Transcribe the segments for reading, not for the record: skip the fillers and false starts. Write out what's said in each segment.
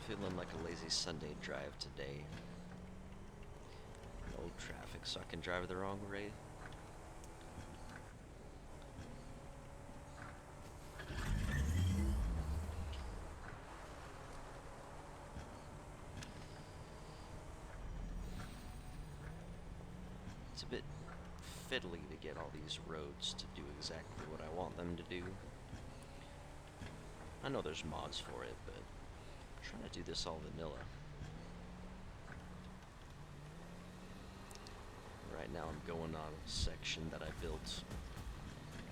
Feeling like a lazy Sunday drive today. No traffic, so I can drive the wrong way. It's a bit fiddly to get all these roads to do exactly what I want them to do. I know there's mods for it, but I'm trying to do this all vanilla. Right now I'm going on a section that I built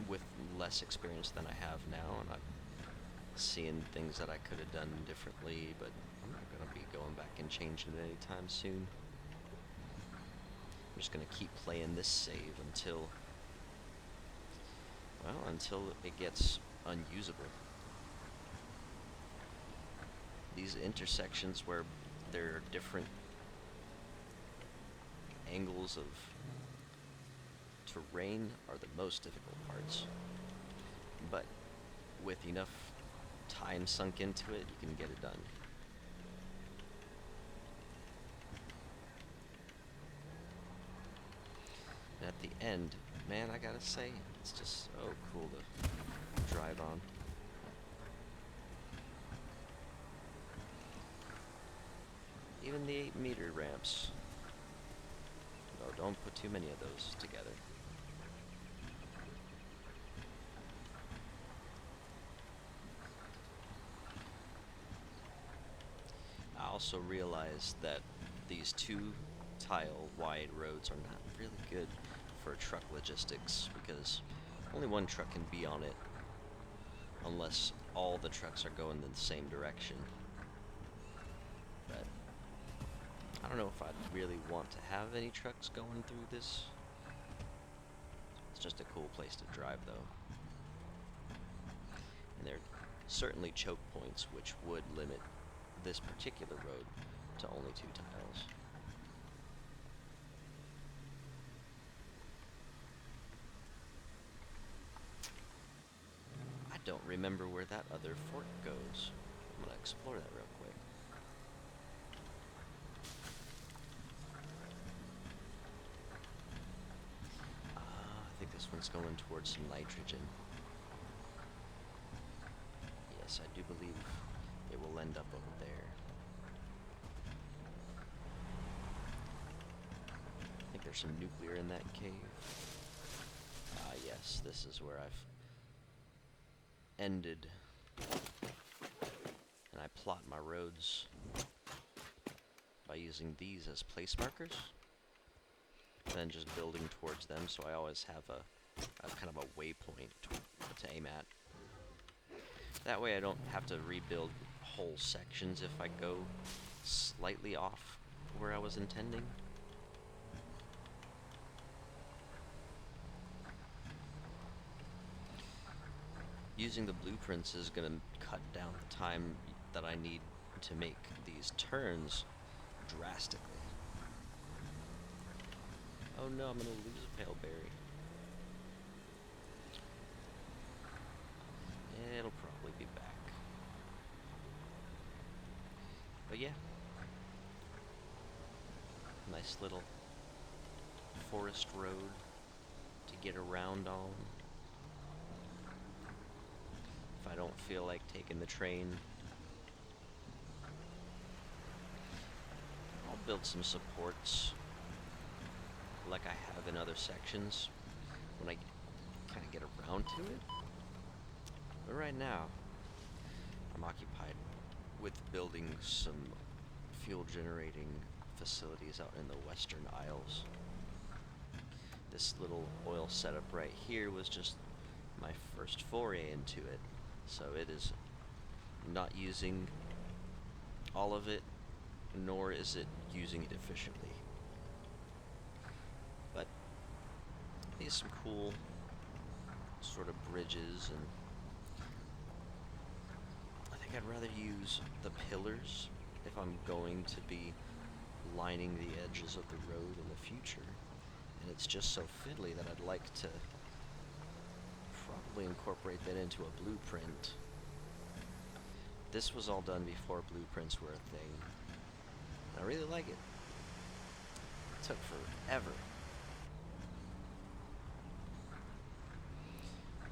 with less experience than I have now, and I'm seeing things that I could have done differently, but I'm not going to be going back and changing it anytime soon. I'm just going to keep playing this save until it gets unusable. These intersections where there are different angles of terrain are the most difficult parts. But with enough time sunk into it, you can get it done. And at the end, man, I gotta say, it's just so cool to drive on. Even the 8-meter ramps. No, don't put too many of those together. I also realized that these 2-tile wide roads are not really good for truck logistics because only one truck can be on it unless all the trucks are going in the same direction. But I don't know if I'd really want to have any trucks going through this. It's just a cool place to drive though. And there are certainly choke points which would limit this particular road to only 2 tiles. I don't remember where that other fork goes. I'm gonna explore that real quick. I think this one's going towards some nitrogen. Yes, I do believe it will end up over there. I think there's some nuclear in that cave. Ah, yes, this is where I've ended. And I plot my roads by using these as place markers. And then just building towards them, so I always have a kind of a waypoint to aim at. That way I don't have to rebuild whole sections if I go slightly off where I was intending. Using the blueprints is going to cut down the time that I need to make these turns drastically. Oh no, I'm going to lose a pale berry. It'll probably be back. But yeah. Nice little forest road to get around on. If I don't feel like taking the train, I'll build some supports like I have in other sections when I kind of get around to it. But right now, I'm occupied with building some fuel generating facilities out in the Western Isles. This little oil setup right here was just my first foray into it, so it is not using all of it, nor is it using it efficiently. But these some cool sort of bridges, and I think I'd rather use the pillars if I'm going to be lining the edges of the road in the future. And it's just so fiddly that I'd like to probably incorporate that into a blueprint This was all done before blueprints were a thing. I really like it. It took forever.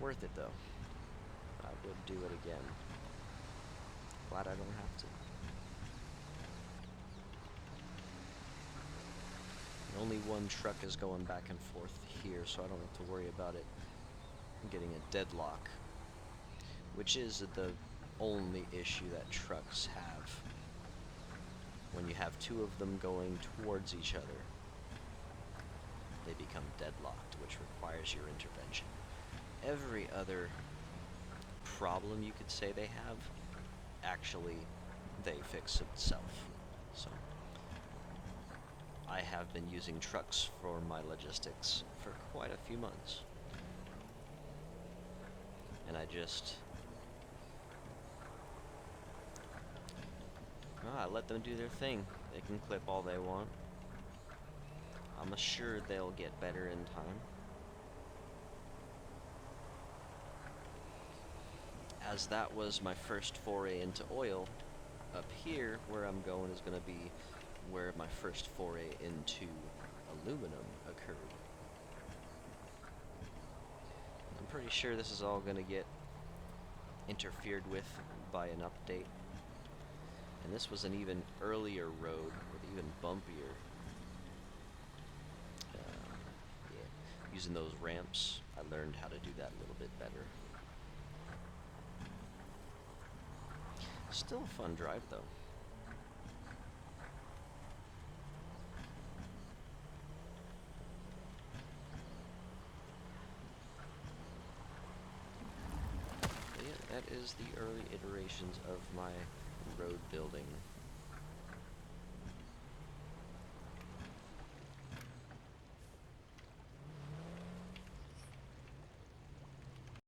Worth it though. I would do it again. Glad I don't have to. And only one truck is going back and forth here, so I don't have to worry about it getting a deadlock, which is the only issue that trucks have. When you have two of them going towards each other, they become deadlocked, which requires your intervention. Every other problem you could say they have, actually, they fix itself. So, I have been using trucks for my logistics for quite a few months. And I let them do their thing. They can clip all they want. I'm assured they'll get better in time. As that was my first foray into oil, up here where I'm going is going to be where my first foray into aluminum occurred. I'm pretty sure this is all going to get interfered with by an update. And this was an even earlier road with even bumpier. Yeah. Using those ramps, I learned how to do that a little bit better. Still a fun drive though. But yeah, that is the early iterations of my road building.